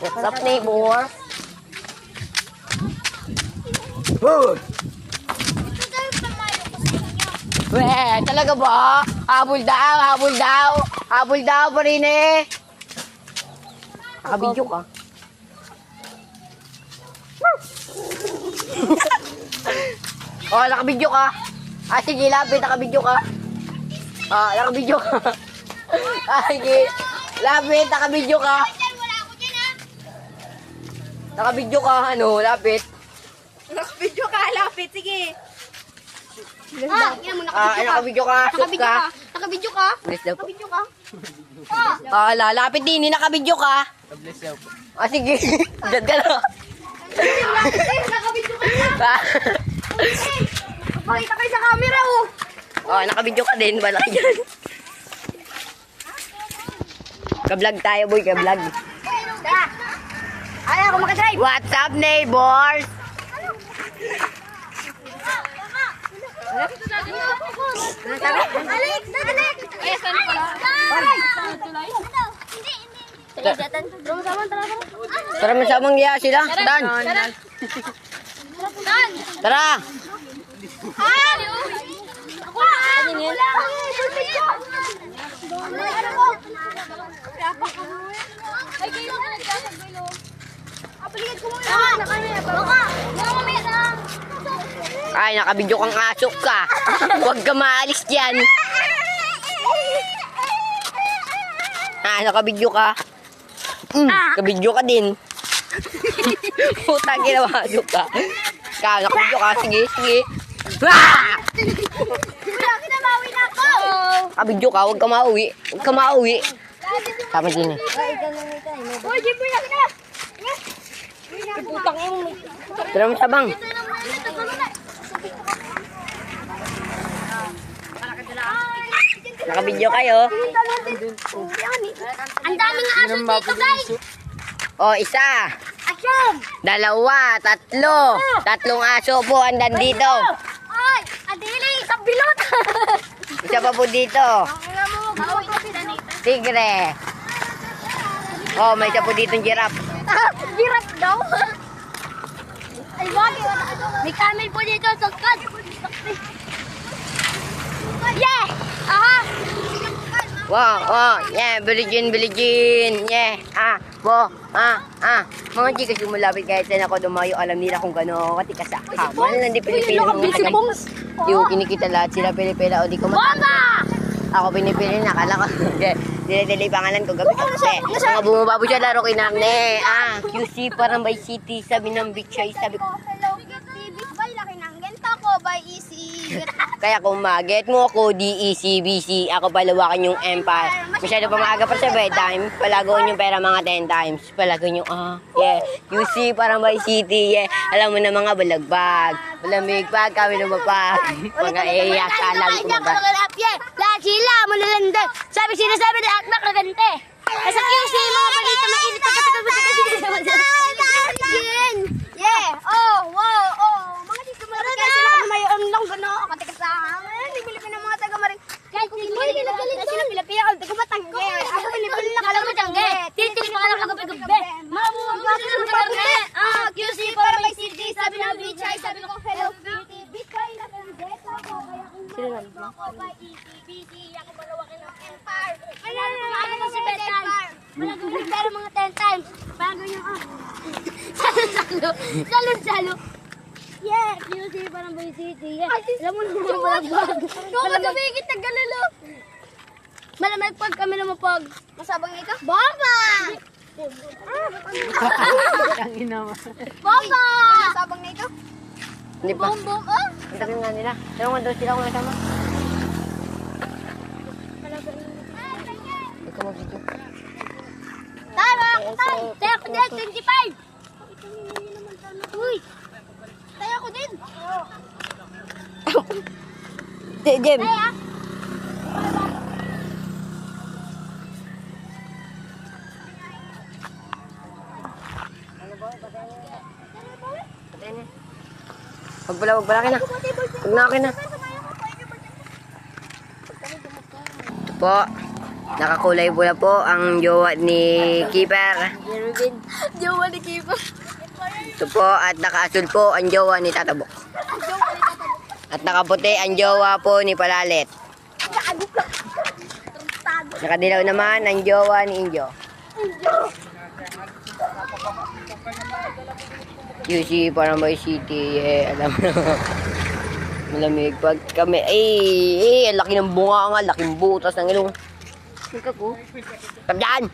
What's up, neighbor? Woo! Weh, talaga ba? Habol daw, habol daw. Habol daw pa rin eh. Nakabidyo ka. Oh, nakabidyo ka. Ah, sige, lapit, nakabidyo ka. Ah, nakabidyo ka. Ah, sige, lapit, nakabidyo ka. Nakabidyo ka, ano, lapit. Nakabidyo ka, lapit, sige. Yan mo, nakabidyo ka. Shoot ka. Nakabidyo ka. Bless daw po. Nakabidyo ka. Ah, lalapit din, nakabidyo ka. Bless daw po. Ah, sige. Diyan ka na. Nakabidyo ka na. Pakita kayo sa camera, oh. Oh, nakabidyo ka din. Wala ka dyan. Ka-vlog tayo, boy. Ka-vlog. Ayaw ako makadrive. What's up, neighbors? Alex, Alex. Eh, saan pala? Tara, masamang iya sila. Dan. Tara. Ay, nakabidyo kang asok ka. Huwag ka maalis dyan. Ah, nakabidyo ka. Kabidyo ka din. Putang ginawa, asok ka. Nakabidyo ka. Sige, sige. Ah! Wala, kinamawi na ako. Kabidyo ka, huwag ka mauwi. Huwag ka mauwi. Tama din eh. Uy, Jimbo, laki na. Tara mo sabang. Nakabidyo kayo. Ang daming aso dito, guys. O, isa. Action! Dalawa, tatlo. Tatlong aso po andan dito. Ay, adili, isang bilot. Isa pa po dito. Tigre. Oh, may isa po dito giraffe. Giraffe daw. Ay, bakit? May camel po dito, sangkad. Yeah! Aha! Wow, oh, yeah, biligin, biligin. Yeah, Mga chicas lumulapit kahit saan ako dumayo, alam nila kung gano'n katikas sa kamal. Nandi Pilipino mga tagal. Yung kinikita lahat sila Pilipino o di ko matanda. Ako pinipili na, akala ko. Dili-dili pangalan ko gabi kasi. Mga bumababo siya laro kay Namne. QC parang by city, sabi ng beach ay sabi ko. Hello, TV. Bay, laki ng genta ko. Bay, easy. Kaya kung maget mo ako, DECBC, ako palawakan yung empire. Masyado pa maaga pa sa bedtime, palagoon yung pera mga 10 times. Palagoon yung, yeah, QC parang by city, yeah. Alam mo na mga balagbag, malamig pag kami lumapag. Mga iya, salang kumaga. Lahat sila, malalanda. Sabi sinasabi na akmak na gante. Nasa QC, mga balita, mainit na yeah, oh, wow, oh. Mga dito malaki kaya sila kami may lang gano'n. Katikas sa amin. Pilipin ng mga taga-maring. Kahit kung hindi nila sila Pilipina, ako taga-matangge. Ako Pilipina na kalang-matangge. Tinitin pa ka lang kagabi-gabi. Mamuha ka ng taga-maring. QC para may city. Sabi ng Bichay, sabi ko, hello, beauty. Bichay na pendeta ko. Kaya ako by ECBC. Ako malawakin ng empire. Ano na si Betan? Malagulog pero mga 10 times. Bago yung Salo-salo. Salo-salo. Yeah, QC parang by city. Yeah. Alam mo naman malagbag. Malamigit na galalo. Malamig pag kami lumapag. Masabang ito? Bomba! Bomba! Masabang na ito? Hindi pa. Bom, oh? Ang dami nga nila. Dalawang daw sila kung nasama. Ikaw mag-video. Tara! Tayo ko din, 25! Uy! Tayo ko din! Jem. Tayo! Wag bala, akin na. Wag na akin na. Ito po. Nakakulay pula po ang jowa ni Keeper. Jowa ni Kipa. Ito po, at nakaasul po ang jowa ni Tatabok. At nakaputi ang jowa po ni Palalit. Nakadilaw naman ang jowa ni Injo. QC parang Boy City, alam mo naman. Malamig pag kami, ang laki ng bunga nga, laking butas ng ilong. Ikaw po. Tandaan!